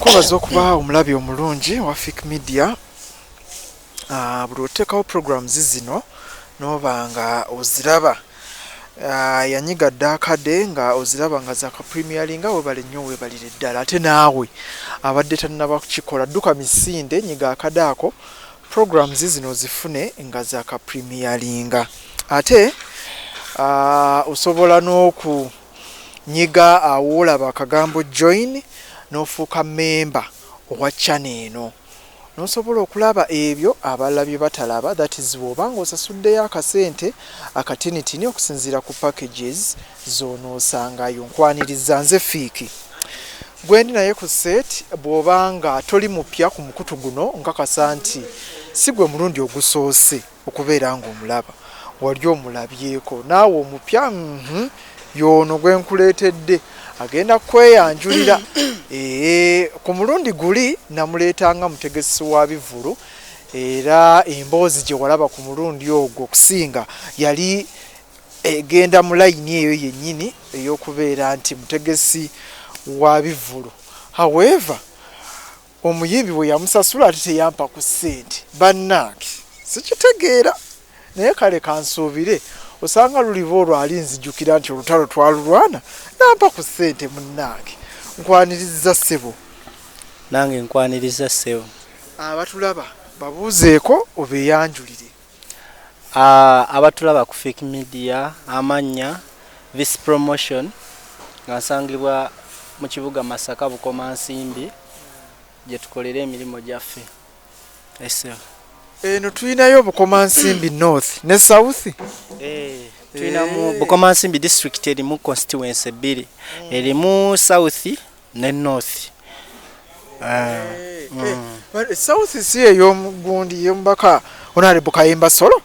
Nkwebaza okuba omulabi omulungi wa Fic Media. Buli oteekawo programs zino n'obanga oziraba yanyigadde akade nga oziraba nga za premiering nga webale nnyo webalire ddala ate naawe abadde tannaba kukikola dduka misinde nyiga akade ako programs zino zifune nga za premiering ate osobola n'okunyiga awolaba akagambo join n'ofuuka member owa channel eno nosobola okulaba ebyo abalala bye batalaba, that is bw'obanga osasuddeyo akasente akatinitini okusinziira ku packages z'onoosangayo. Nkwaniriza nze Fiiki gwendi naye ku set bw'obanga toli mupya ku mukutu guno nkakasa nti si gwe mulundi ogusoose okubeera ng'omulaba wali omulabyeko naawe omupya y'ono gwe nkuleetedde agenda kweyanjulira ku mulundi guli namuleetanga mutegesi wa bivulu era emboozi gye walaba ku mulundi ogwo okusinga yali egenda mu layini eyo yennyini ey'okubeera nti mutegesi wa bivulu. However omuyimbi bwe yamusasula ate teyampa ku ssente bannange sikitegeera naye kale kansuubire osanga luliva olwo alinzijjukira nti olutalo twalulwana nampa ku ssente munnange. Nkwaniriza ssebo. Nange nkwaniriza ssebo. Abatulaba babuuzeeko obeeyanjulire. Abatulaba ku Fic Media amannya This Promotion nga nsangibwa mu kibuga Masaka Bukomansimbi gye tukolera emirimu gyaffe. Eno tulinayo Bukomansimbi North ne South. Tulina mu Bukomansimbi district erimu constituency ebbiri erimu South ne North. South si ey'omugundi y'omubaka Honorable Kayemba Solo.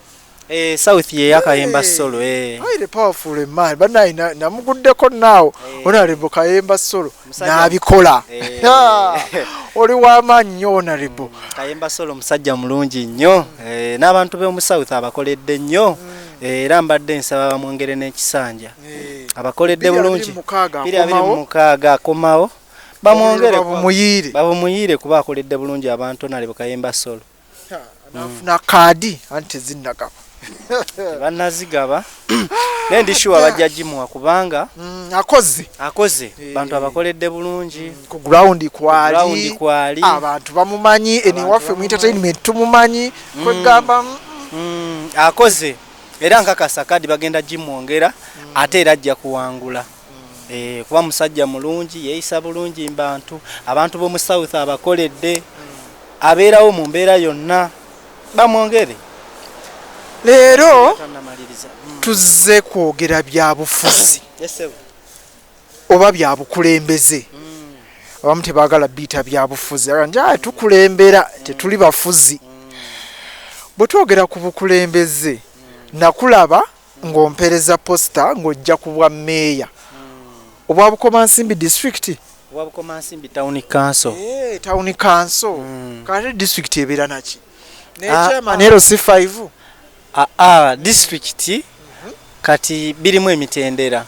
South ye yakayemba Solo. Aire powerful man banayi namuguddeko naawo Honorable Kayemba Solo n'abikola. Oli w'amaanyi nnyo Honorable Kayemba Solo musajja mulungi nnyo n'abantu b'omu South abakoledde nnyo era mbadde nsaba bamwongere n'ekisanja abakoledde bulungi 26 akomawo bamwongere babumuyiire kuba akoledde bulungi abantu Honorable Kayemba Solo. Nafuna kaadi anti zinnagaba bannazigaba naye ndishuwa bajja gimuwa kubanga akoze bantu abakoledde bulungi ku ground kwali abantu bamumanyi eniwaffe mu entertainment tumumanyi kwegamba akoze era nkakasa kadi bagenda gimwongera ate era ajja kuwangula kuba musajja mulungi yeeyisa bulungi abantu b'omu South abakoledde abeerawo mu mbeera yonna bamwongere. Leero tuzze kwogera bya bufuzi oba bya bukulembeze. Abamu tebaagala biita bya bufuzi nja tukulembera tetuli bafuzi. Bwe twogera ku bukulembeze nakulaba ng'ompereza posta ng'ojja ku bwa meeya obwa Bukomansimbi district obwa Bukomansimbi town council. Town council kale district ebeera naki chairman LC5 district kati birimu emitendera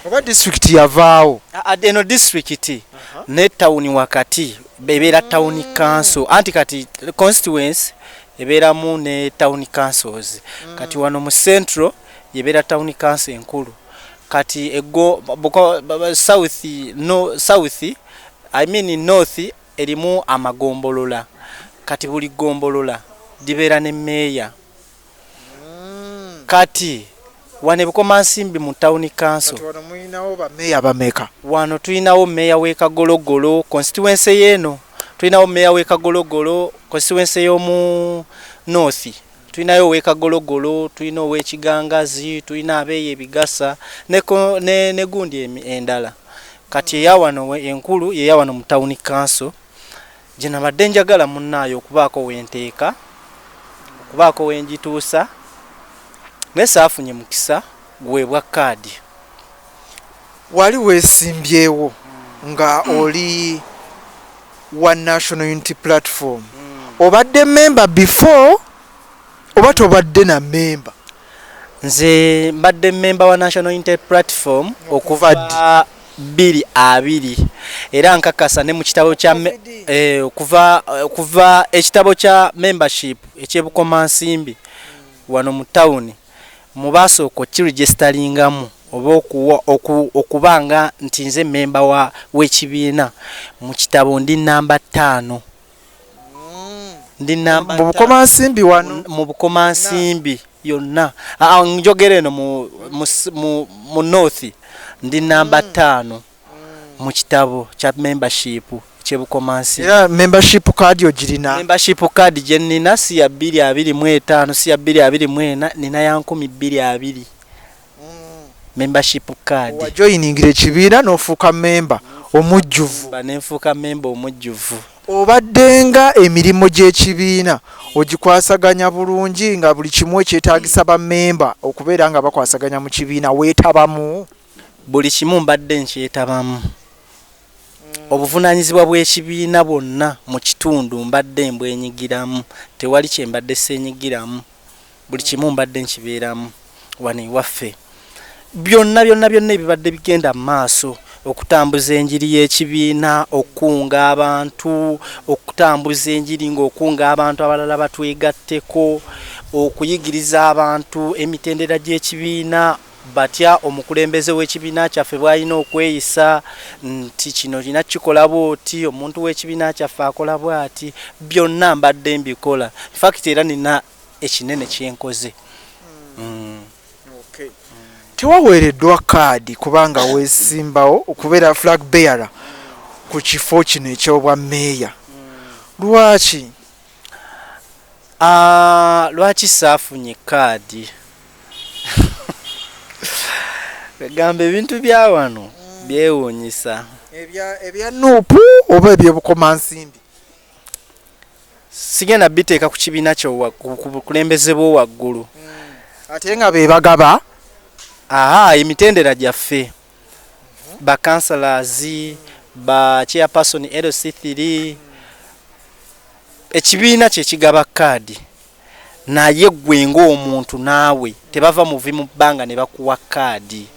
oba district yavaawo eno district ne town wakati bebeera town council anti kati constituency ebeeramu ne town councils kati wano mu central yebeera town council enkulu kati ego south I mean north erimu amagombolola kati buli gombolola dibeera ne meeya kati wane Bukomansimbi mu town council wano mulinawo ba meeya bameka wano tulinawo meeya w'Ekagologolo constituency yeeno tulinawo meeya w'Ekagologolo constituency y'omu north tulinayo w'Ekagologolo tulina ow'Ekigangazi tulina abeeyo ebigasa ne gundi endala kati eyawano enkulu yeyawano mu town council gye nabadde njagala munnaayo okubaako wenteeka okubaako wenjituusa naye saafunye mukisa guweebwa kaadi. Wali weesimbyewo nga oli wa National Unity Platform obadde member before oba tobadde na member? Nze mbadde member wa National Unity Platform okuva 2020 era nkakasa ne mu kitabo kya kuva ekitabo kya membership ekyebukoma nsimbi wano mu town mu basoko kiregisteringamu oba okubanga nti nze member w'ekibiina mu kitabo ndi namba 5 ndi namba mu bukoma nsimbi wano mu bukoma nsimbi yonna njogere no mu north ndi namba 5 mu kitabo kya membership kyebukoma nsimbi era membership card ogirina membership card je nina si ya 225 si ya 224 nina ya 1020 membership card wajoyiningira ekibiina n'ofuuka member omujjuvu banenfuuka member omujjuvu obaddenga emirimu gy'ekibiina ogikwasaganya bulungi nga buli kimu ekyetaagisa bammemba okubeera nga bakwasaganya mu kibiina weetabamu buli kimu mbadde nkyetabamu obuvunaanyizibwa bw'ekibiina bwonna mu kitundu mbadde mbwenyigiramu tewali kye mbadde seenyigiramu buli kimu mbadde nkibeeramu wano ewaffe byonna ebibadde bigenda mu maaso okutambuza enjiri y'ekibiina okunga abantu okutambuza enjiri ng'okunga abantu abalala batwegatteko okuyigiriza abantu emitendera gy'ekibiina batya omukulembeze w'ekibiina kyaffe bw'alina okweyisa nti kino lina kikola bw'oti omuntu w'ekibiina kyaffe akola bw'ati byonna mbadde mbikola fact era nina ekinene kyenkoze. Tewaweereddwa kaadi kubanga weesimbawo okubeera flag bearer ku kifo kino eky'obwa meeya lwaki? Lwaki saafunye kaadi? Gamba ebintu bya wano byewuunyisa. Ebya nuupu oba eby'obukoma nsimbi? Sigenda biteeka ku kibiina kyo ku bukulembeze bwo waggulu. Ate nga be bagaba? Emitendera gyaffe. Ba councillors, ba chairperson LC3. Ekibiina kye kigaba kaadi. Naye gwe ng'omuntu naawe tebava muvi mu bbanga ne bakuwa kaadi.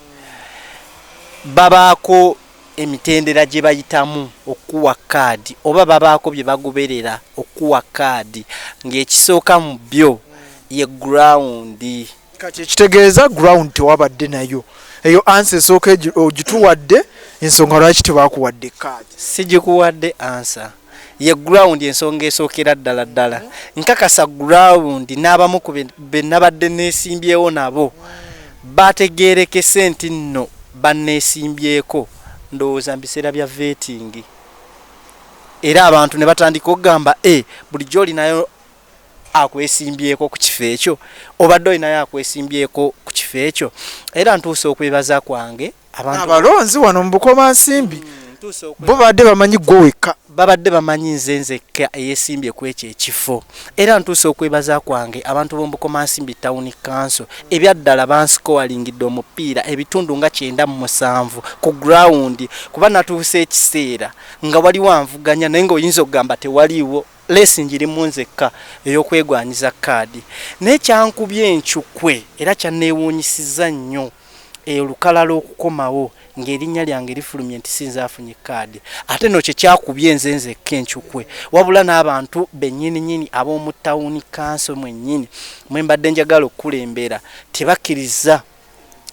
Babaako emitendera gye bayitamu okuwa kaadi oba babaako bye bagoberera okuwa kaadi ng'ekisooka mu byo ye ground. Kati ekitegeeza ground tewabadde nayo eyo answer esooka ogituwadde ensonga lwaki tebakuwadde kaadi? Sigikuwadde answer ye ground ensonga esookera ddala nkakasa ground n'abamu ku be nabadde neesimbyewo nabo bategeerekese nti nno banneesimbyeko ndowooza mu biseera bya vetting era abantu ne batandika okugamba bulijjo olinayo akwesimbyeko ku kifo ekyo obadde olinayo akwesimbyeko ku kifo ekyo era ntuuse okwebaza kwange abalonzi wano mu bukoma nsimbi bo badde bamanyi gwe wekka babadde bamanyi nze nzekka eyeesimbye ku ekyo ekifo era ntuuse okwebaza kwange abantu b'Obukoma Nsimbi Town Council ebyaddala bansikoalingidde omupiira ebitundu nga 97 ku ground kuba natuuse ekiseera nga waliwo anvuganya naye ng'oyinza okugamba tewaliwo lesi njiri munzekka ey'okwegwanyiza kaadi naye kyankubye enkyukwe era kyanneewuunyisiza nnyo olukalala okukomawo ng'erinnya lyange lifulumye nti sinza afunye kaadi ate no kye kyakubye nze nzekka enkyukwe wabula n'abantu bennyini ab'omu Town Council mwennyini mwe mbadde njagala okukulembera tebakkiriza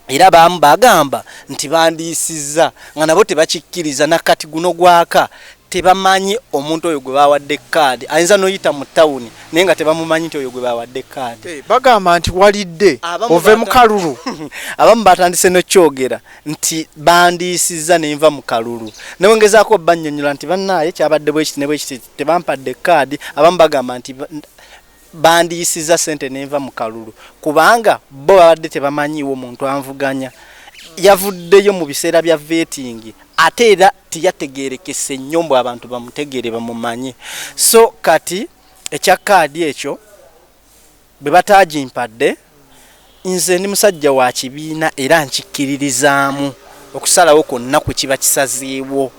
era abamu bagamba nti bandiisizza nga nabo tebakikkiriza nakati guno gwaka tebamanyi omuntu oyo gwe bawadde kaadi ayinza noyita mu town naye nga tebamumanyi nti oyo gwe bawadde kaadi bagamba nti walidde ove mu kalulu abamu batandise nokyogera nti bandiisizza nenva mu kalulu newongezaako bannyonnyola nti bannaaye kyabadde bwekiti ne bwekiti tebampadde kaadi abamu bagamba nti bandiisizza sente nenva mu kalulu kubanga bo babadde tebamanyiiwo omuntu anvuganya yavuddeyo mu biseera bya vetting ate era tiyategeerekese nnyo abantu bamutegeere bamumanyi so kati ekya kaadi ekyo bwe batagimpadde nze ndi musajja wa kibiina era nkikkiririzaamu okusalawo kwonna kwe kiba kisazeewo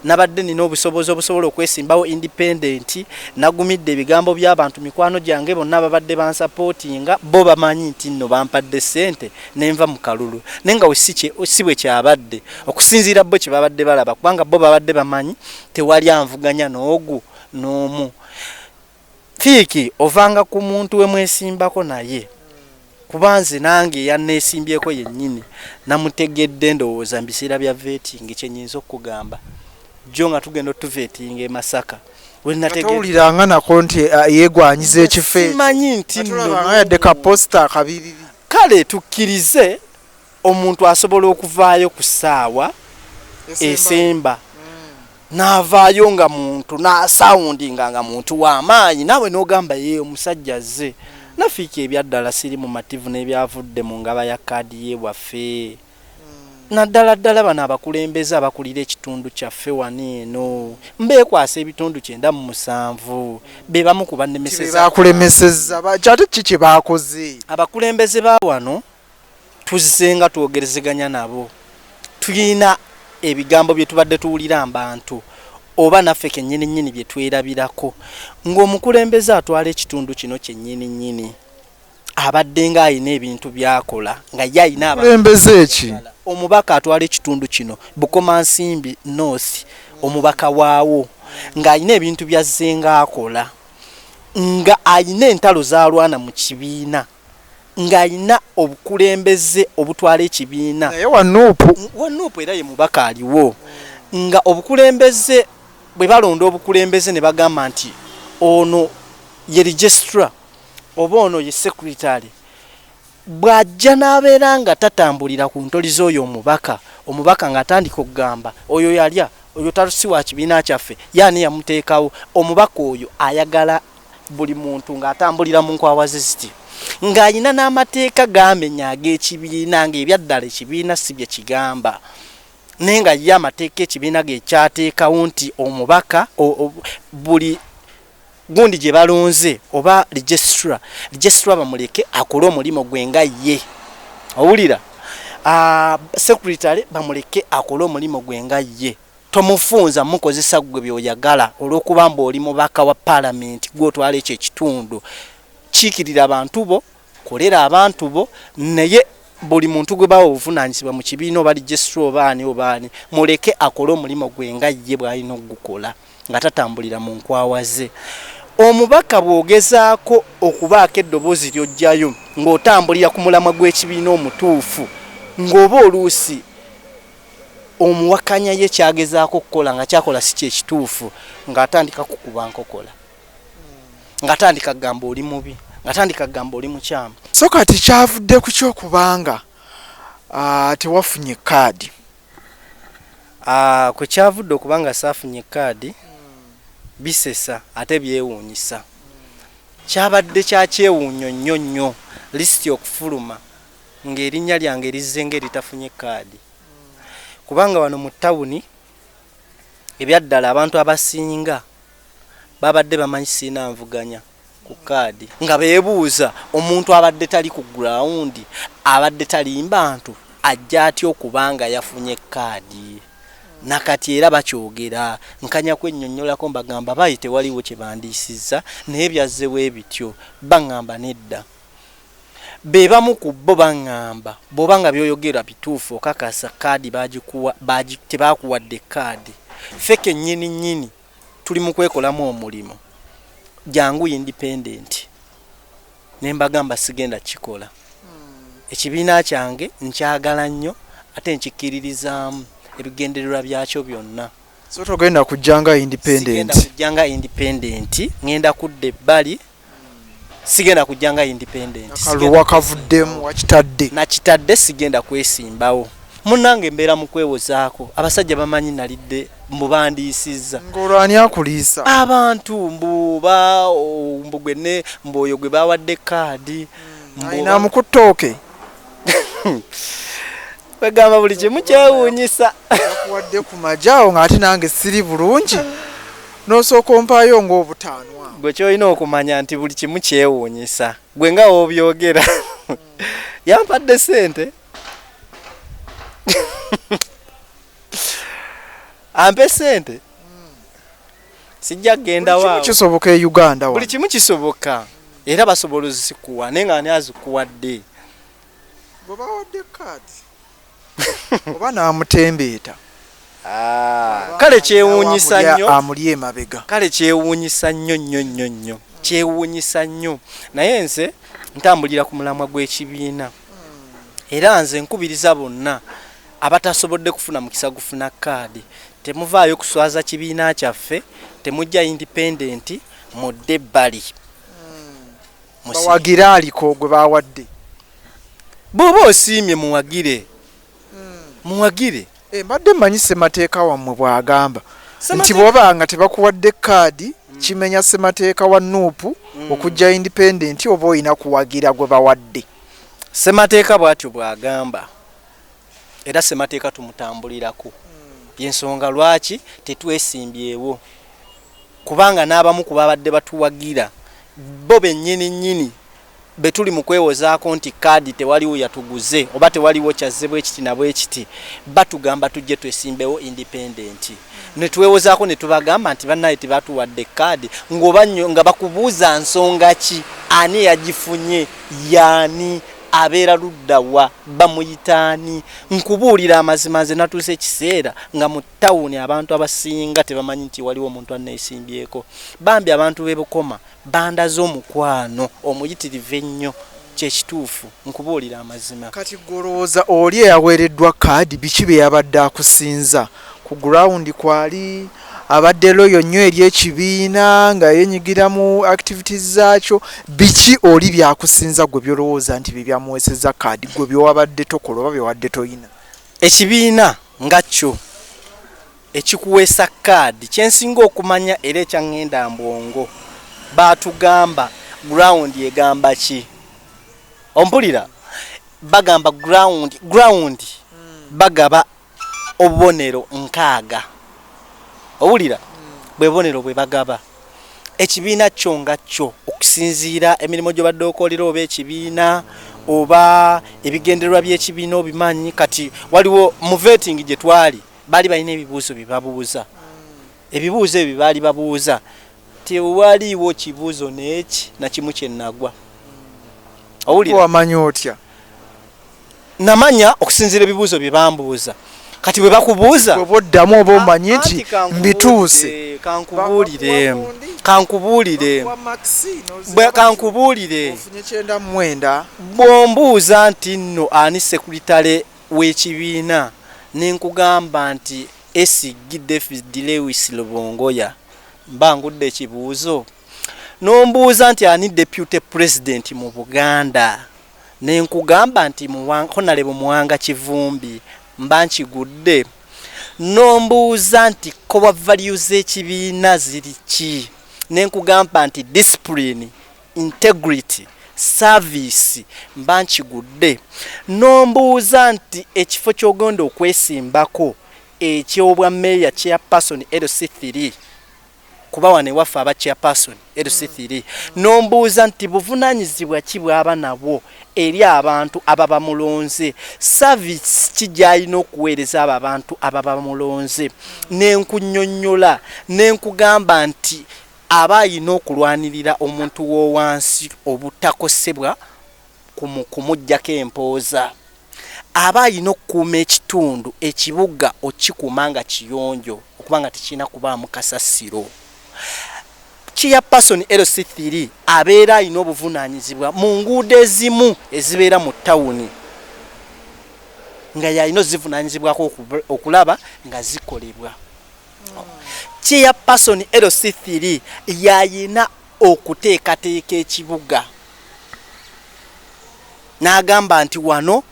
nabadde nina obusobozi obusobola okwesimbawo independent nagumidde ebigambo by'abantu mikwano gyange bonna babadde bansupportinga bo bamanyi nti nno bampadde ssente nenva mu kalulu nenga si bwe kyabadde okusinziira bo kye babadde balaba kubanga bo babadde bamanyi tewali anvuganya n'ogu n'omu fiiki ovanga ku muntu we mwesimbako naye kubanze nange yanneesimbyeko yennyini namutegedde ndowooza mu biseera bya vetting kyenyinza okugamba jo nga tugenda otuvetinga e Masaka wennateguliranga nako nti yeegwanyiza ekifo simanyi nti yadde kaposta akabiriri kale tukkirize omuntu asobola okuvaayo ku ssaawa esemba n'avaayo nga muntu n'asawundinga nga muntu w'amaanyi naawe n'ogamba ye omusajja azze nafiika ebyaddala siri mu mativu n'ebyavudde mu ngaba ya kaadi ye waffe naddala ddala bano abakulembeze abakulira ekitundu kyaffe wano eno mbeekwasa ebitundu 97 be bamu ku bannemesezza kyate ki kye baakoze abakulembeze ba wano tuzze nga twogerezeganya nabo tulina ebigambo bye tubadde tuwulira abantu oba naffe kennyini nnyini bye twerabirako ng'omukulembeze atwala ekitundu kino kyennyini nnyini abadde nga ayina ebintu byakola nga ye ayina abakulembeze eki omubaka atwala ekitundu kino Bukomansimbi North omubaka waawo ng'ayina ebintu byazze nga akola nga ayina entalo zalwana mu kibiina ng'ayina obukulembeze obutwala ekibiina naye wanuupu era ye mubaka aliwo nga obukulembeze bwe balonda obukulembeze ne bagamba nti ono ye registrar oba ono ye secretary bw'ajja n'abeera nga tatambulira ku ntoli z'oyo omubaka ng'atandika okugamba oyo yalya oyo talusi wa kibiina kyaffe yaani yamuteekawo omubaka oyo ayagala buli muntu ng'atambulira mu nkwawa ziziti ng'ayina n'amateeka gamenya ag'ekibiina ng'ebyaddala ekibiina si bye kigamba naye nga ye amateeka ekibiina ge kyateekawo nti omubaka buli gundi gye balonze oba registrar bamuleke akole omulimu gwe nga ye owulira secretary bamuleke akole omulimu gwe nga ye tomufunza mukozesa gwe byoyagala olw'okuba mbu oli mubaka wa parliament gw'otwala ekyo ekitundu kiikirira abantu bo kolera abantu bo naye buli muntu gwe bawa obuvunaanyizibwa mu kibiina oba registrar obaani muleke akole omulimu gwe nga ye bw'alina ogukola nga tatambulira mu nkwawa ze omubaka bw'ogezaako okubaako eddoboozi ly'ojjayo ng'otambulira ku mulamwa gw'ekibiina omutuufu ng'oba oluusi omuwakanya ye kyagezaako okukola nga kyakola si kyekituufu ng'atandika kukuba nkokola ng'atandika kugamba oli mubi ng'atandika kugamba oli mukyamu so kati kyavudde ku kyokubanga tewafunye kaadi kwe kyavudde okubanga saafunye kaadi bisesa ate byewuunyisa kyabadde kyakyewuunyo nnyo lisiti okufuluma ng'erinnya lyange erizze ng'eritafunye kaadi kubanga wano mu tawuni ebyaddala abantu abasinga babadde bamanyi siina nvuganya ku kaadi nga beebuuza omuntu abadde tali ku gurawundi abadde talimba ntu ajja atya okubanga yafunye kaadi nakati era bakyogera nkanya kwennyonnyolako mbagamba bayi tewaliwo kye bandiisizza naye byazzewo ebityo baŋŋamba nedda be bamu ku bo baŋŋamba bw'oba nga byoyogera bituufu okakasa kaadi tebakuwadde kaadi ffe kennyini nnyini tuli mu kwekolamu omulimu jangu independent ne mbagamba sigenda kikola ekibiina kyange nkyagala nnyo ate nkikkiririzaamu ebigendererwa byakyo byonna so togenda kujjanga independent ngenda kudde ebbali sigenda kujjanga independent akaluwa kavuddemu wakitadde nakitadde sigenda kwesimbawo munnange mbeera mu kwewozaako abasajja bamanyi nalidde mbubandiisizza ng'olwani akuliisa abantu mbuba mbugwene mboyo gwe bawadde kaadi alina mukuttooke bagamba buli kimu kyewuunyisa akuwadde ku majaawo ng'ate nange siri bulungi n'osooka ompaayo ng'obutaanwa gwe kyolina okumanya nti buli kimu kyewuunyisa gwe nga woobyogera yampadde sente ampe sente sijja genda waawo kisoboka e Uganda buli kimu kisoboka era basobola zikuwa nenga ani azikuwadde baba wadde kadi oba namutembeeta kale kyewuunyisa nnyo amuli emabega kale kyewuunyisa nnyo kyewuunyisa nnyo naye nze ntambulira ku mulamwa gw'ekibiina era nze nkubiriza bonna abatasobodde kufuna mukisa gufuna kaadi temuvaayo kuswaza kibiina kyaffe temujja independent mudde bbali bawagira aliko gwe bawadde bw'oba osiimye muwagire mbadde mmanyi ssemateeka wammwe bw'agamba nti bw'oba nga tebakuwadde kaadi kimenya ssemateeka wa nuupu okujja independent oba olina kuwagira gwe bawadde ssemateeka bw'atyo bw'agamba era ssemateeka tumutambulirako yensonga lwaki tetwesimbyewo kubanga n'abamu ku babadde batuwagira bo bennyini betuli mu kwewozaako nti kaadi tewaliwo yatuguze oba tewaliwo kyazze bwekiti na bwekiti batugamba tujje twesimbewo independent ne twewozaako ne tubagamba nti bannaye tebatuwadde kaadi nga bakubuuza nsonga ki ani yagifunye yaani abeera luddawa bamuyitaani nkubuulira amazima nze natuuse ekiseera nga mu tawuni abantu abasinga tebamanyi nti waliwo omuntu anneesimbyeko bambi abantu b'ebukoma bandaze omukwano omuyitirivu ennyo kyekituufu nkubuulira amazima kati golowooza oli eyaweereddwa kaadi biki bye yabadde akusinza ku gurawundi kwali abadde loyo nnyo eri ekibiina nga yenyigira mu activities zaakyo biki oli byakusinza gwe byolowooza nti bye byamuweeseza kaadi gwe byewabadde tokola oba byewadde toyina ekibiina nga kyo ekikuweesa kaadi kyensinga okumanya era ekyaŋŋenda mbwongo baatugamba ground egamba ki ompulira bagamba ground bagaba obubonero 6 owulira bwe bonero bwe bagaba ekibiina kyo nga kyo okusinziira emirimu gy'obadde okolera oba ekibiina oba ebigendererwa by'ekibiina obimanyi kati waliwo mu vetting gye twali baali balina ebibuuzo bye babuuza ebibuuzo ebyo baali babuuza tewaliiwo kibuuzo n'eki na kimu kye nagwa owulira wamanya otya namanya okusinziira ebibuuzo bye bambuuza kati bwe bakubuuza bwe boddamu oba omanyi nti mbituuse kankubuulire bw'ombuuza nti nno ani sekuritale w'ekibiina nenkugamba nti esigi David Lewis Lubongoya mba ngudde ekibuuzo nombuuza nti ani deputy president mu Buganda nenkugamba nti Honorable Muwanga Kivumbi mba nkigudde nombuuza nti core values z'ekibiina ziri ki nenkugamba nti discipline integrity service mba nkigudde nombuuza nti ekifo ky'ogenda okwesimbako ekyobwa meya chairperson LC3 kuba wane waffe aba chairperson LC3 nombuuza nti buvunaanyizibwa ki bw'aba nabwo eri abantu ababa mulonze service kijayina okuweereza abo abantu ababa mulonze nenkunnyonnyola nenkugamba nti aba ayina okulwanirira omuntu w'owansi obutakosebwa kumuggyako empooza aba ayina okukuuma ekitundu ekibuga okikuuma nga kiyonjo okuba nga tekirina kubaamu kasasiro chairperson LC3 abeera ayina obuvunaanyizibwa mu nguudo ezimu ezibeera mu tawuni nga yalina ozivunaanyizibwako okulaba nga zikolebwa chairperson LC3 yayina okuteekateeka ekibuga n'agamba nti wano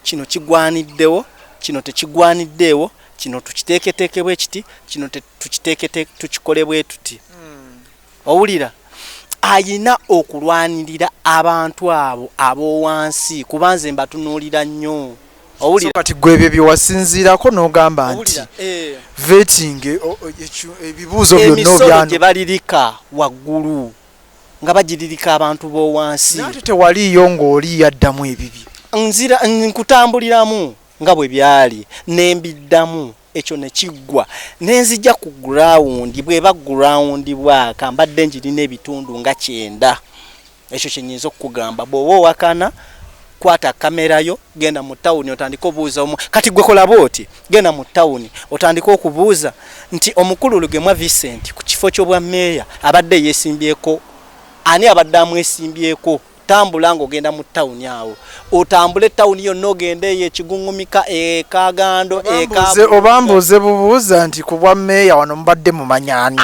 kino kigwaniddewo kino tekigwaniddeewo kino tukiteeketeeke bwe kiti kino tukiteeketeeke tukikole bwe tuti owulira ayina okulwanirira abantu abo ab'owansi kubanze mbatunuulira nnyo owulira kati gwe ebyo bye wasinziirako n'ogamba nti vetting ebibuuzo byonna emisolo gye balirika waggulu nga bagiririka abantu b'owansi nate tewaliiyo ng'oli yaddamu ebibyo nkutambuliramu nga bwe byali nembiddamu ekyo ne kiggwa nenzija ku ground bweba ground bwaka mbadde njirina ebitundu nga 9 ekyo kinyinza okugamba bwoba wakana kwata kamera yo genda mu town otandika obuuza kati gwe kola boti genda mu town otandika okubuuza nti omukulu Lugemwa Vincent ku kifo ky'obwa meya abadde yesimbyeko ani abadde amwesimbyeko tambula ng'ogenda mu town awo otambule town yonna ogende ekigungumika ekagando obambuuze bubuuza nti ku bwa meya wano mubadde mumanyani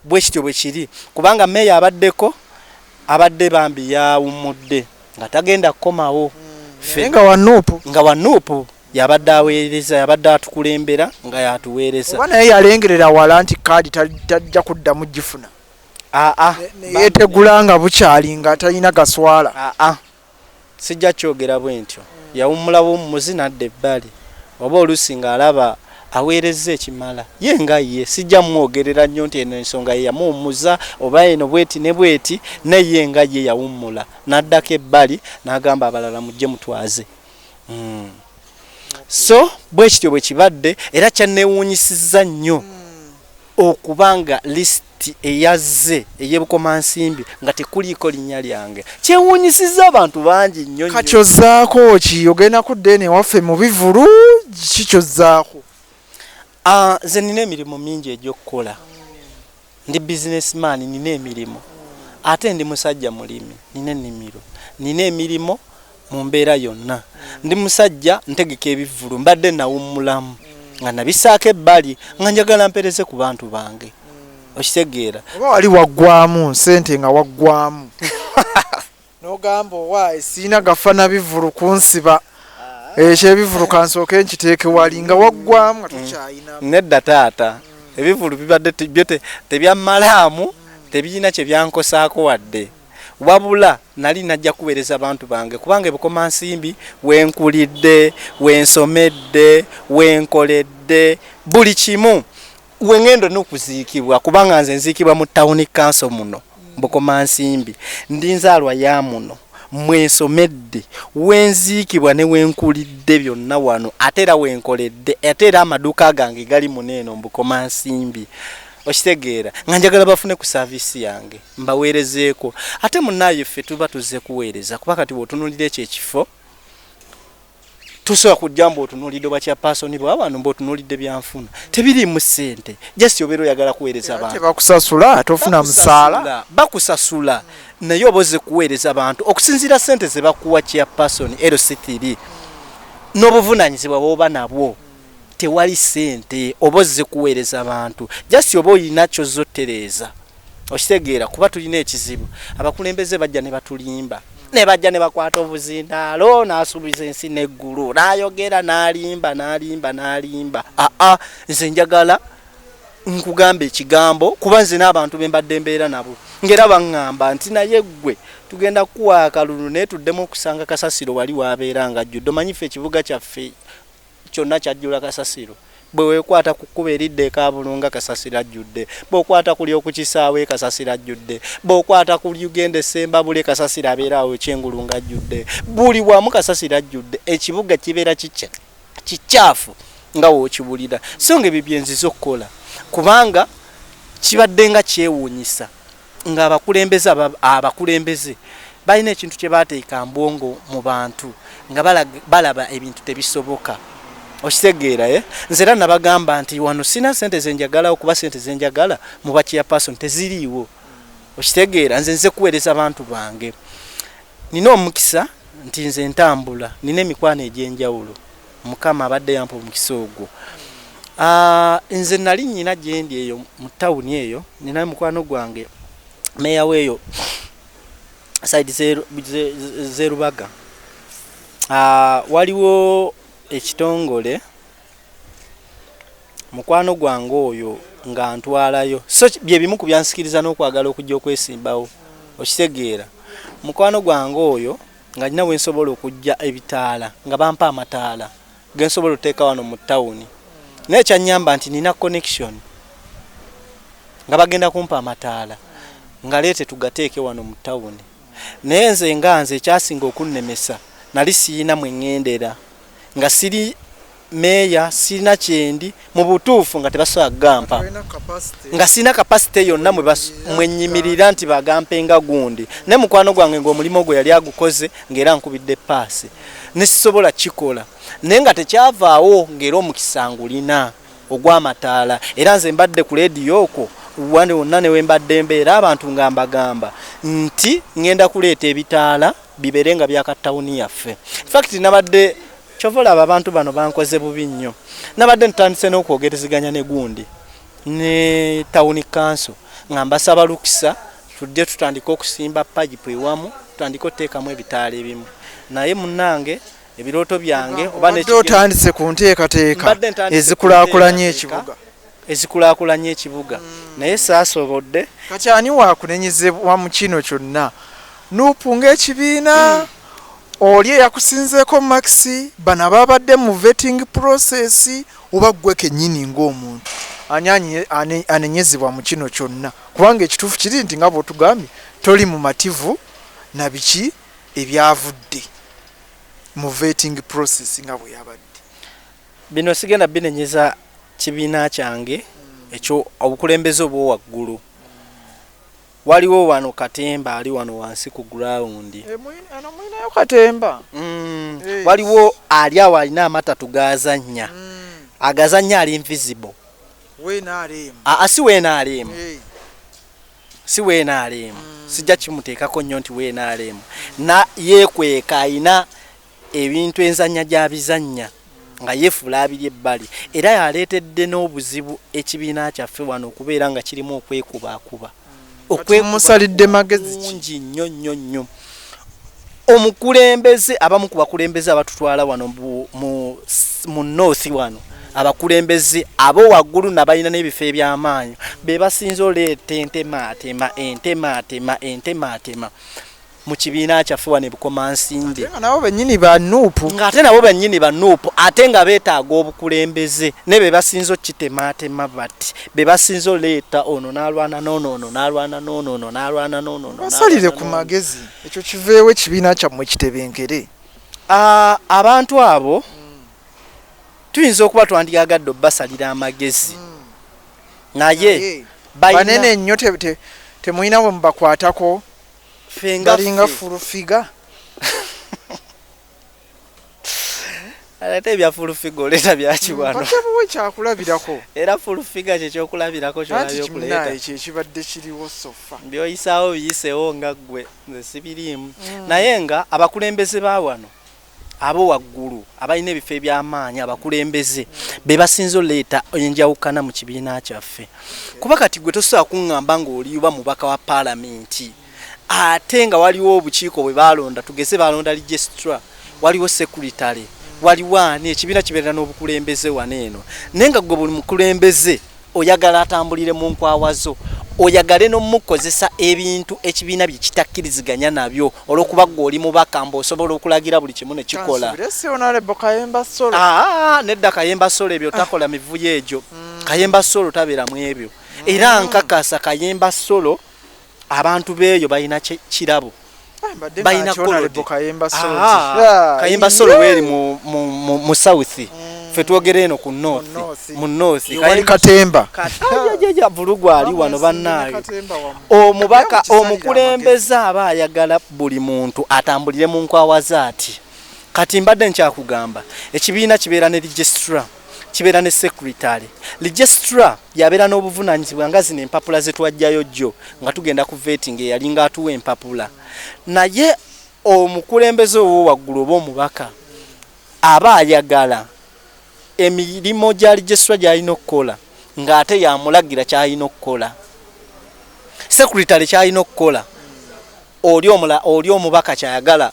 bwe kityo bwe kiri kubanga meya abadde bambi yawummudde nga tagenda kukomawo nga wanuupu yabadde aweereza yabadde atukulembera nga yatuweereza oba naye yalengerera wala nti kaadi tajja kuddamu gifuna yetegula nga bukyali nga talina gaswala sijja kyogera bwe ntyo yawummula bw'omumuzi nadda ebbali oba oluusi ng'alaba aweereza ekimala ye nga ye sijja mwogerera nnyo nti eno ensonga ye yamuwummuza oba eno bweti ne bweti naye nga ye yawummula n'addako ebbali n'agamba abalala mujje mutwaze so bwe kityo bwe kibadde era kyanneewuunyisizza nnyo okubanga lisiti eyazze ey'ebukomansimbi nga tekuliiko linnya lyange kyewuunyisizza abantu bangi nnyo kakyozzaako ki ogenda kudda eno ewaffe mu bivulu kikyozzaako nze nina emirimu mingi egy'okukola ndi businessman nina emirimu ate ndi musajja mulimi nina ennimiro nina emirimu mu mbeera yonna ndi musajja ntegeka ebivulu mbadde nawummulamu nga nabisaako ebbali nga njagala mpereze ku bantu bange okitegeera oba wali waggwamu ssente nga waggwamu n'ogamba owaayi siina gafana bivulu kunsiba ekyebivulu kansooke nkiteeke wali nga waggwamu nga tukyayina nedda taata ebivulu bibadde tebyamalaamu tebirina kye byankosaako wadde wabula nali najja kuweereza abantu bange kubanga ebukomansimbi wenkulidde wensomedde wenkoledde buli kimu wengendo n'okuziikibwa kubanga nze nziikibwa mu town council muno bukomansimbi ndi nzaalwa ya muno mwensomedde wenziikibwa ne wenkulidde byonna wano ate era wenkoledde ate era amaduuka gange gali muneeno mbukomansimbi okitegeera nga njagala bafune ku saavisi yange mbaweerezeeko ate munnaye ffe tuba tuzze kuweereza kuba kati bw'otunuulira ekyo ekifo tusobola kujja mbu otunuulidde obwa kyapasoni bw'abantu mbuotunuulidde byanfuna tebiriimu ssente just obeera oyagala kuweereza abantu tebakusasula tofuna musaala bakusasula naye oba ozze kuweereza abantu okusinziira ssente ze bakuwa kyapasoni LC3 n'obuvunaanyizibwa bw'oba nabwo tewali ssente oba ozze kuweereza abantu just oba oyina kyozottereeza okitegeera kuba tulina ekizibu abakulembeze bajja ne batulimba ne bajja ne bakwata obuzindaalo n'asuubiza ensi n'eggulu n'ayogera n'alimba nze njagala nkugamba ekigambo kuba nze n'abantu be mbadde mbeera nabo ngera baŋŋamba nti naye ggwe tugenda kuwa akalulu naye tuddemu okusanga kasasiro wali waabeera nga ajjudde omanyi ffe ekibuga kyaffe kyonna kyajjula kasasiro bwe weekwata ku kkuba eridde ekabulunga kasasiro ajjudde bw'okwata kuli okukisaawe kasasiro ajjudde bw'okwata kuli ugenda essembabule kasasiro abeeraawo ekyengulunga ajjudde buli wamu kasasiro ajjudde ekibuga kibeera kicaafu nga wookibulira so nga ebyo bye nziza okukola kubanga kibadde nga kyewuunyisa nga abakulembeze balina ekintu kye baateeka mbwongo mu bantu nga balaba ebintu tebisoboka okitegeera nze era nabagamba nti wano sina ssente zenjagala okuba ssente zenjagala mu bakyapasoni teziriiwo okitegeera nze kuweereza abantu bange nina omukisa nti nze ntambula nina emikwano egy'enjawulo mukama abadde yampa omukisa ogwo nze nali nnyina gyendi eyo mu tawuni eyo nina mukwano gwange meya weeyo saidi zerubaga waliwo ekitongole mukwano gwange oyo nga ntwalayo so bye bimu ku byansikiriza n'okwagala okujja okwesimbawo okitegeera mukwano gwange oyo nga nina wensobola okujja ebitaala nga bampa amataala gensobola oteeka wano mu tawuni naye kyanyamba nti nina connection nga bagenda kumpa amataala nga leete tugateeke wano mu tawuni naye nze ekyasinga okunnemesa nali siyina mwengendera nga siri meya sina kyendi mu butuufu nga tebasobola kugampa nga sina kapasite yonna mwenyimirira nti bagampenga gundi ne mukwano gwange ng'omulimu gwe yali agukoze ng'era nkubidde paasi ne sisobola kikola naye nga tekyavaawo ng'era omukisa ngulina ogw'amataala era nze mbadde ku leediyo okwo wandi wonna ne wembadde mbeera abantu nga mbagamba nti ngenda kuleeta ebitaala bibere nga byaka tawuni yaffe fact nabadde chovola abantu bano bankoze bubi nnyo nabadde ntandise n'okwogereziganya ne gundi ne tawuni council nga mbasaba lukisa tudde tutandika okusimba payipu ewamu tutandika oteekamu ebitaala ebimu naye munnange ebirooto byange oba otandise ku nteekateeka ezikulaakulanya ekibuga naye saasobodde kati ani waakunenyezebwa mu kino kyonna nuupu ng'ekibiina oli eyakusinzeeko maxi bano babadde mu vetting process oba ggwe kennyini ng'omuntu ani anenyezebwa mu kino kyonna kubanga ekituufu kiri nti nga bw'otugambye toli mu mativu na biki ebyavudde mu vetting process nga bwe yabadde bino sigenda binenyeza kibiina kyange ekyo obukulembeze obw'owaggulu waliwo wano Katemba ali wano wansi ku ground mwinayo Katemba waliwo ali awo alina amatatu gazannya agazannya ali invisible si weenaalemu si weenaalemu sijja kimuteekako nnyo nti weenaalemu na yeekweka ayina ebintu enzannya gy'abizannya nga yeefula abiri ebbali era yaleetedde n'obuzibu ekibiina kyaffe wano okubeera nga kirimu okwekubaakuba musalidde magezi mungi nnyo omukulembeze abamu ku bakulembeze abatutwala wano mu north wano abakulembeze abo waggulu nabalina n'ebifo eby'amaanyi be basinza oleeta entemaatema mu kibiina kyaffe wano ebukomansimbi nga nabo bennyini ba nuupu ng'ate nabo bennyini ba nuupu ate nga beetaaga obukulembeze ne be basinza okitemaatema bati be basinza oleeta ono n'alwana n'ono n'alwana n'ono basalire ku magezi ekyo kiveewo ekibiina kyammwe kitebenkere abantu abo tuyinza okuba twandyagadde obbasalira amagezi naye banene nnyo temulina bwe mubakwatako balinga fulufiga ate ebya fulufiga oleeta byakiwano batebuwe kyakulabirako era fulufiga kyekyokulabirako kyolabyookuleeta ekyo ekibadde kiriwo sofa byoyisaawo biyiseewo nga ggwe nze sibiriimu naye nga abakulembeze ba wano abo waggulu abalina ebifo eby'amaanyi abakulembeze be basinza oleeta enjawukana mu kibiina kyaffe kuba kati gwe tosobola kuŋŋamba ng'oliba mubaka wa paalamenti ate nga waliwo obukiiko bwe balonda tugeze balonda registra waliwo secretary waliwo ani ekibiina kibeera n'obukulembeze wano eno naye nga gwe buli mukulembeze oyagala atambulire mu nkwawa zo oyagale n'omukozesa ebintu ekibiina bye kitakkiriziganya nabyo olw'okuba gwe oli mubaka mbu osobola okulagira buli kimu ne kikola nedda Kayemba Solo ebyo takola mivuyo egyo Kayemba Solo tabeera mu ebyo era nkakasa Kayemba Solo abantu beeyo balina kirabo balina Kayemba Solo weeri mu south ffe twogere eno ku mu north Katemba Vulugu ali wano bannaayo omubaka omukulembeze aba ayagala buli muntu atambulire mu nkwawa zaati kati mbadde nkyakugamba ekibiina kibeera ne registra kibeera ne secretary registra yabeera n'obuvunaanyizibwa nga zino empapula ze twajjayo jjo nga tugenda ku vetting eyalinga atuwa empapula naye omukulembeze owo waggulu oba omubaka aba ayagala emirimu gya registra gy'alina okukola ng'ate yamulagira ky'alina okukola secretary ky'alina okukola oli omubaka kyayagala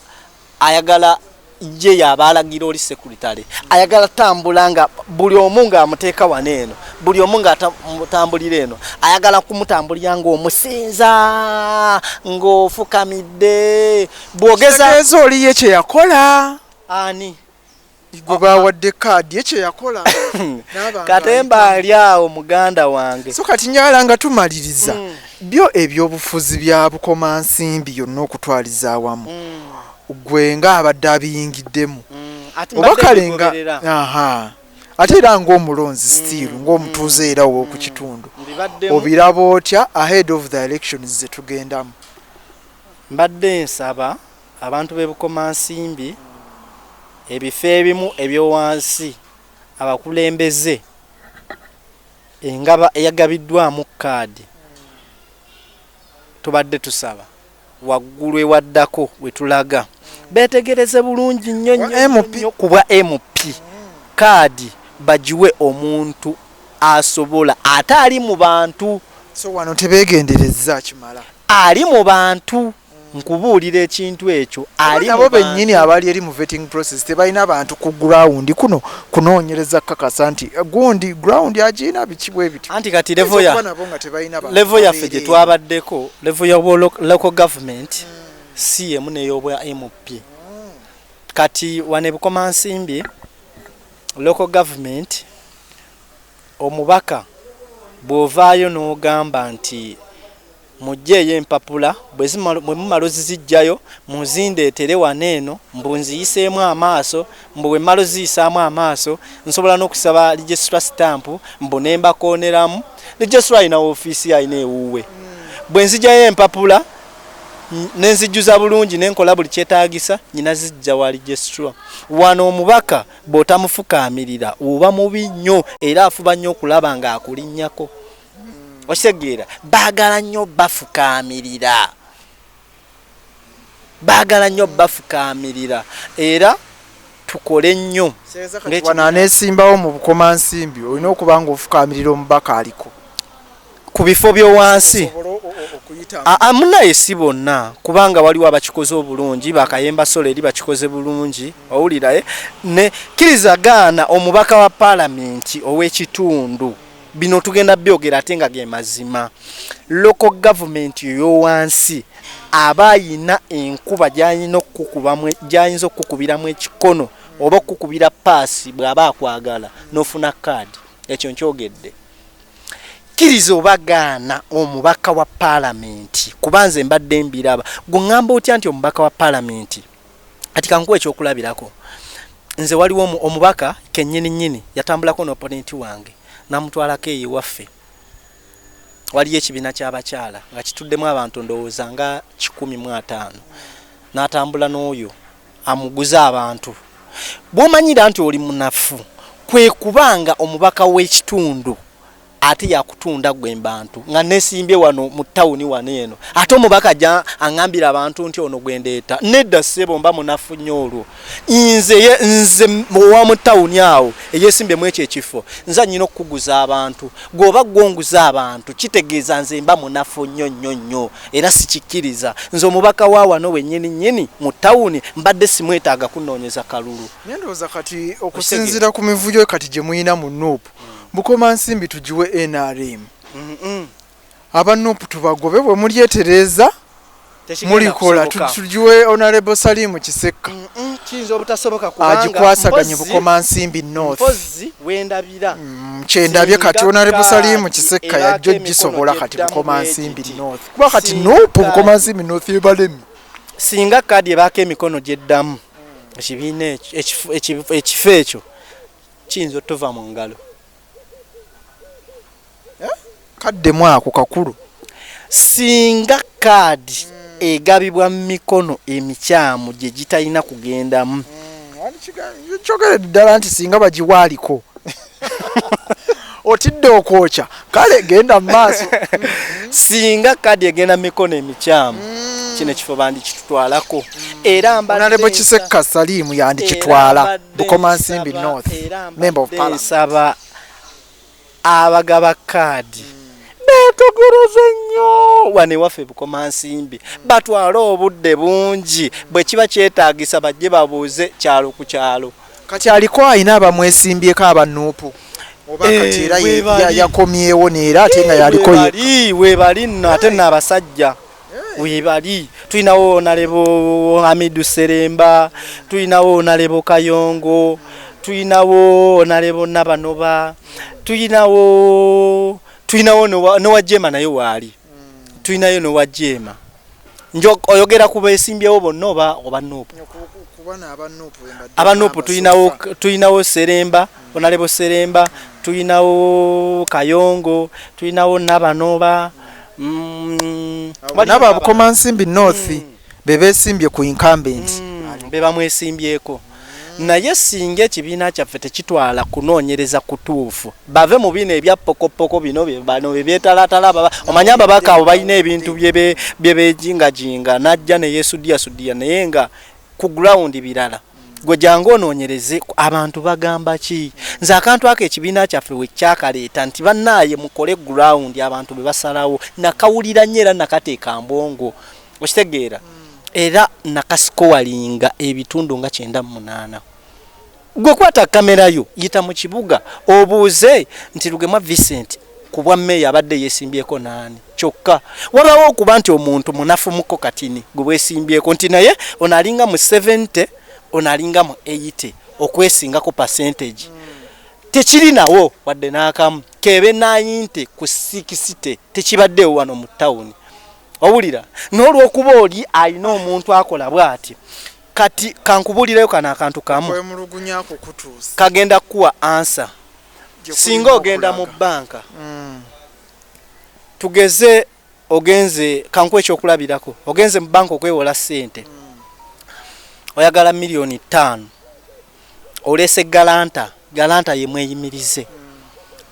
ayagala je yabalagira oli secretary ayagala tambula nga buli omu nga amuteeka wano eno buli omu nga atambulira eno ayagala kumutambulira ng'omusinza ng'ofukamidde bwogeza oli ye kye yakola ani gwe bawadde kaadi ye kye yakola Katemba ali awo muganda wange so kati njagala nga tumaliriza byo ebyobufuzi bya bukomansimbi yonna okutwaliza awamu gwe nga abadde abiyingiddemu oba kale nga ate era ng'omulonzi still ng'omutuuze era ow'oku kitundu obiraba otya ahead of the elections ze tugendamu? Mbadde nsaba abantu b'e Bukomansimbi ebifo ebimu ebyowansi abakulembeze engaba eyagabiddwamu kaadi tubadde tusaba waggulu ewaddako wetulaga betegereze bulungi nnyo kubwa MP kaadi bagiwe omuntu asobola ate ali mu bantu. So wano tebeegendereza kimala ali mu bantu nkubuulira ekintu ekyo ali nabo bennyini abali eri mu vetting process tebalina abantu ku ground kuno kunoonyereza kakasa nti gundi ground agina bikibwe biti anti kati level yaffe gye twabaddeko level ya local government si emu n'ey'obwa MP kati wane Bukomansimbi local government omubaka bw'ovaayo n'ogamba nti mujjeeyo empapula bwe mumala ozizijjayo muzindeetere waneeno mbunziyiseemu amaaso bwe mmala oziyisaamu amaaso nsobola n'okusaba registra stamp mbone mbakooneramu registra alina ofiisi alina ewuwe bwe nzijjayo empapula nenzijjuza bulungi nenkola buli kyetaagisa nyina zijja wa registra. Wano omubaka bw'otamufukaamirira oba mubi nnyo era afuba nnyo okulaba ng'akulinnyako. Osegeera baagala nnyo bafukaamirira era tukole nnyo ng'ekineesimbawo mu Bukomansimbi olina okuba ng'ofukaamirira omubaka aliko ku bifo by'owansi munaye si bonna kubanga waliwo abakikoze obulungi bakayemba solo eri bakikoze bulungi owuliraye ne kirizagaana omubaka wa paalamenti ow'ekitundu bino tugenda byogera ate nga ge mazima. Local government y'owansi aba ayina enkuba gy'ayinza okukukubiramu ekikono oba okukubira paasi bw'aba akwagala n'ofuna kaadi. Ekyo nkyogedde. Kkiriza obagaana omubaka wa paalamenti kubanze mbadde mbiraba gweŋŋamba otya nti omubaka wa paalamenti ati kankuwa ekyokulabirako nze waliwo omubaka kennyini yatambulako n'oponenti wange namutwalako eyiwaffe waliyo ekibiina ky'abakyala nga kituddemu abantu ndowooza nga 150 n'atambula n'oyo amuguza abantu bw'omanyira nti oli munafu kwe kubanga omubaka w'ekitundu ate yakutunda gwe mbantu nga nesimbye wano mu tawuni waneeno ate omubaka ajja aŋŋambira abantu nti ono gwendeeta nedda ssebo mba munafu nnyo olwo nze wa mu tawuni awo eyeesimbye mu ekyo ekifo nza nnyina okukuguza abantu gwoba gwonguza abantu kitegeeza nze mba munafu nnyo era sikikkiriza nze omubaka wa wano wennyini mu tawuni mbadde simwetaaga kunoonyeza kalulu. Ndowooza kati okusinziira ku mivuyo kati gye muyina mu Nuupu Bukomansimbi tugiwe NRM. Aba Nuupu tubagobe bwe mulyetereza mulikola tugiwe Honorable Salimu Kisekka. Kiyinza obutasoboka kubanga agikwasaganye Bukomansimbi North. Mpozi wendabira. Kyendabye kati Honorable Salimu Kisekka yajjo gisobola kati Bukomansimbi North. Kuba kati Nuupu Bukomansimbi North ebalemi. Singa kaadi ebaako emikono gy'eddamu ekibiina ekifo ekyo kiyinza otuva mu ngalo. Kaddemu ako kakulu. Singa kaadi egabibwa mu mikono emikyamu gye gitalina kugendamu. Kyogere ddala nti singa bagiwaaliko otidde okwokya kale genda mu maaso. Singa kaadi egenda mu mikono emikyamu kino ekifo bandikitutwalako era Honorable Kisekka Salimu yandikitwala Bukomansimbi North Member of Parliament. Nsaba abagaba kaadi betegereze nnyo wane waffe Bukomansimbi batwale obudde bungi bwe kiba kyetaagisa bajje babuuze kyalo ku kyalo. Kati aliko ayina abamwesimbyeko aba Nuupu oba kati era yakomyewo neera ate nga yaliko weebali nno ate nno abasajja weebali tulinawo Honorable Hamidu Seremba tulinawo Honorable Kayongo tulinawo Honorable Nabanoba tulinawo Nowajema naye waali tulinayo Nowajema njo oyogera ku beesimbyewo bonna oba Nuupu aba Nuupu tulinawo Seremba Honorable Seremba, tulinawo Kayongo, tulinawo Nabanoba, naba Bukomansimbi North bebesimbye ku incumbent beba mwesimbyeko. Naye singa ekibiina kyaffe tekitwala kunoonyereza kutuufu bave mu bino ebya pokopoko bino bano bebyetalatala omanya ababaka abo balina ebintu bye bejingajinga najja ne yesudiya naye nga ku ground birala gwe jangu onoonyereze abantu bagamba ki nze akantu ako ekibiina kyaffe we kyakaleeta nti bannaaye mukole ground abantu be basalawo nakawulira nnyo era nakateeka mbongo okitegeera era nakasikowalinga ebitundu nga 98 gwe kwata kamera yo yita mu kibuga obuuze nti Lugemwa Vincent kubwa meya abadde yesimbyeko nani kyokka wabawo okuba nti omuntu munafu muko katini gwe wesimbyeko nti naye onalinga mu 70 onalinga mu 80 okwesingako percentage tekiri nawo wadde n'akamu kebe 90 ku 60 tekibaddewo wano mu town. Owulira n'olwokuba oli alina omuntu akola bw'ati kati kankubulireyo kana akantu kamu kagenda kuwa answer singa ogenda mu banka tugeze ogenze kanku ekyokulabirako ogenze mu banka okwewola sente oyagala $5,000,000 olese galanta yemweyimirize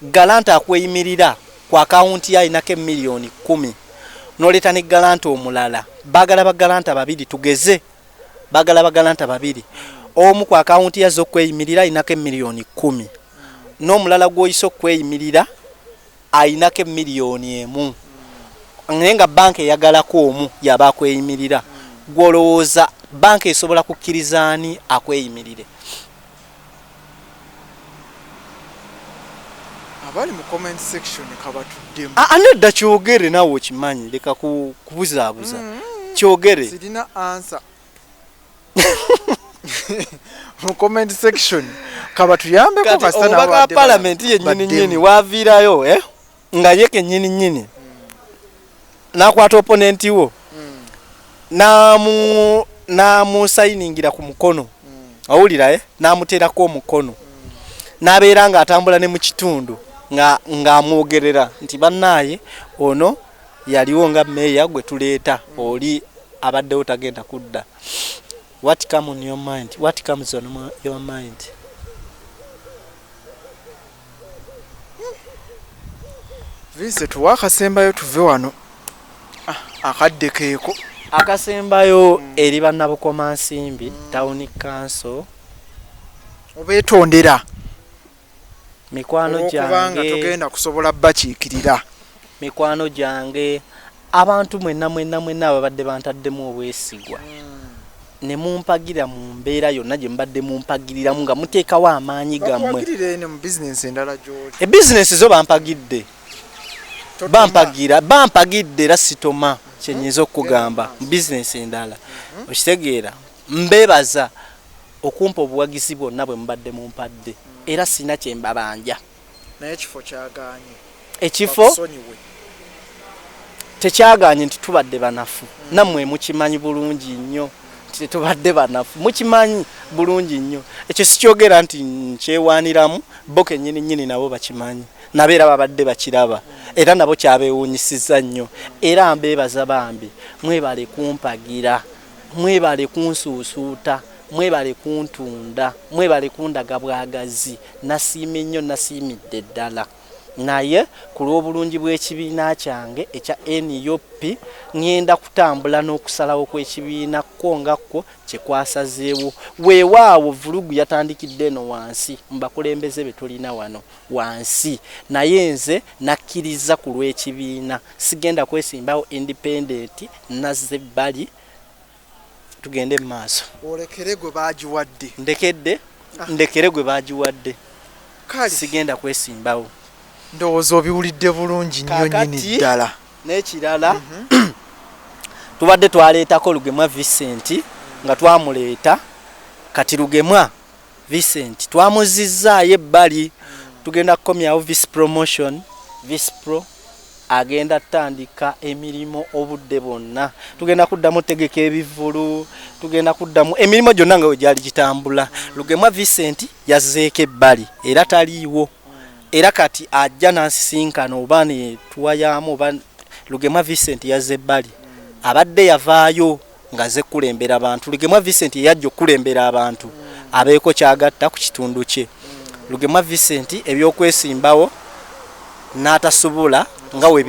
galanta akweyimirira ku akaunti ya inake $10,000,000 noleta ne galanta omulala bagala bagalanta babiri tugeze bagala bagalanta babiri omu ku akaunti ya zokweyimirira inake $10,000,000 n'omulala gwoyiso kweyimirira ayinake $1,000,000 nga banka eyagalako omu yaba kweyimirira gwolowooza banka esobola kukkirizani akweyimirire abali mu comment section kabatuddemu anedda kyogere nawe okimanyi leka kubuzaabuza kyogere sirina answer mu comment section kabatuyambeko kasana omubaka parliament yennyini waviirayo nga yeke nyini nakwata opponent wo namusayiningira ku mukono awulira namuteerako omukono nabeera nga atambula ne mu kitundu nga amwogerera nti bannaaye ono yaliwo nga meya gwe tuleeta oli abaddewo tagenda kudda. What comes on your mind? What comes on your mind? Vincent wakasembayo tuve wano akadde keeko akasembayo eri bannabukomansimbi town council obeetondera mikwano gyange tugenda kusobola bakiikirira mikwano gyange abantu mwenna ababadde bantaddemu obwesigwa ne mumpagira mu mbeera yonna gye mbadde mumpagiriramu nga muteekawo amaanyi gammwe ebizinesi zo bampagidde bampagidde era sitoma kyenyiza okugamba mu bizinesi endala okitegeera mbeebaza okumpa obuwagizi bwonna bwe mubadde mumpadde era sina kye mbabanja naye ekifo kyagaanye ekifo tekyagaanye nti tubadde banafu nammwe mukimanyi bulungi nnyo nti tubadde banafu mukimanyi bulungi nnyo ekyo sikyogera nti nkyewaaniramu bo kennyini nabo bakimanyi nabeera babadde bakiraba era nabo kyabeewuunyisiza nnyo era mbeebaza bambi mwebale kumpagira mwebale kunsuusuuta mwebale kuntunda mwebale kundaga bwagazi nasiime nnyo nasiimidde ddala naye ku lw'obulungi bw'ekibiina kyange ekya NUP ngenda kutambula n'okusalawo kw'ekibiina ko ngakko kye kwasazeewo weewaawo vulugu yatandikidde eno wansi mu bakulembeze be tulina wano wansi naye nze nakkiriza ku lw'ekibiina sigenda kwesimbawo independent nazze ebbali tugende mu maaso olekere gwe baagiwadde ndekere gwe baagiwadde sigenda kwesimbawo ndowooza obiwulidde bulungi nnyo nnyini ddala n'ekirala tubadde twaleetako Lugemwa Vincent nga twamuleeta kati Lugemwa Vincent twamuzizzaayo ebbali tugenda kukomyawo vice promotion vice pro agenda tandika emirimu obudde bonna tugenda kuddamu tegeka ebivulu tugenda kuddamu emirimu gyonna nga gyali gitambula Lugemwa Vincent yazzeeko ebbali era taliiwo era kati ajja nansisinkana oba ne tuwayamu oba Lugemwa Vincent yazze ebbali abadde yavaayo nga ze kulembera abantu Lugemwa Vincent yajja okulembera abantu abeeko kyagatta ku kitundu kye Lugemwa Vincent ebyokwesimbawo n'atasobola nga we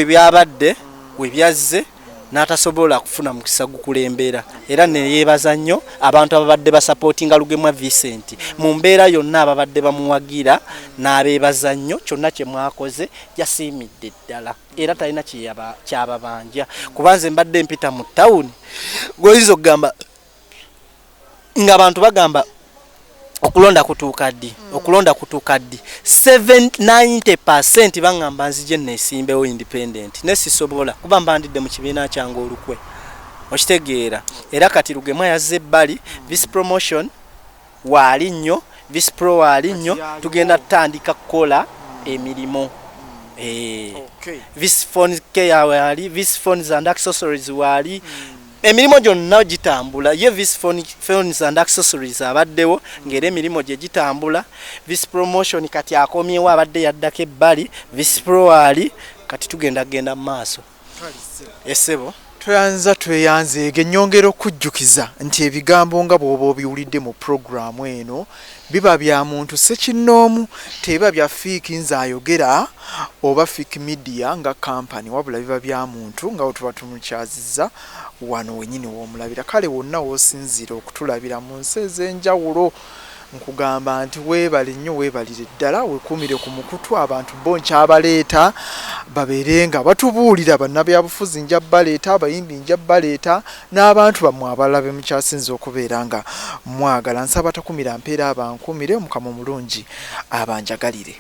byabadde we byazze n'atasobola kufuna mukisa gukulembera era ne yeebaza nnyo abantu ababadde basupportinga Lugemwa Vincent mu mbeera yonna ababadde bamuwagira n'abeebaza nnyo kyonna kye mwakoze yasiimidde ddala era talina kyababanja kubanze mbadde mpita mu ttawuni goyizo okugamba ng'abantu bagamba okulonda kutuuka ddi 90% bangamba nzije nesimbewo independent nesisobola kuba mbandidde mu kibiina kyange olukwe okitegeera era kati Lugemwa yazze ebbali vice promotion waali nnyo vice pro waali nnyo tugenda tutandika kukola emirimu vice phones care waali vice phones and accessories waali emirimu gyonna gitambula ye vice phones and accessories abaddewo ngere emirimu gye gitambula vice promotion kati akomyewo abadde yaddako ebbali vice pro waali kati tugenda mu maaso esebo tweyanzeege nnyongera okujjukiza nti ebigambo nga bw'oba obiwulidde mu programu eno biba bya muntu sekinnoomu teba bya fiiki nze ayogera oba Fiik Media nga company wabula biba bya muntu nga tuba tumukyazizza wano wenyini w'omulabira kale wonna w'osinzira okutulabira mu nsi ez'enjawulo nkugamba nti weebale nnyo weebalire ddala weekuumire ku mukutu abantu bo nkyabaleeta babeere nga batubuulira bannabyabufuzi nja baleeta abayimbi nja baleeta n'abantu bammwe abalabe mukyasinze okubeera nga mwagala nsaba takumira mpeera abankumire Mukama omulungi abanjagalire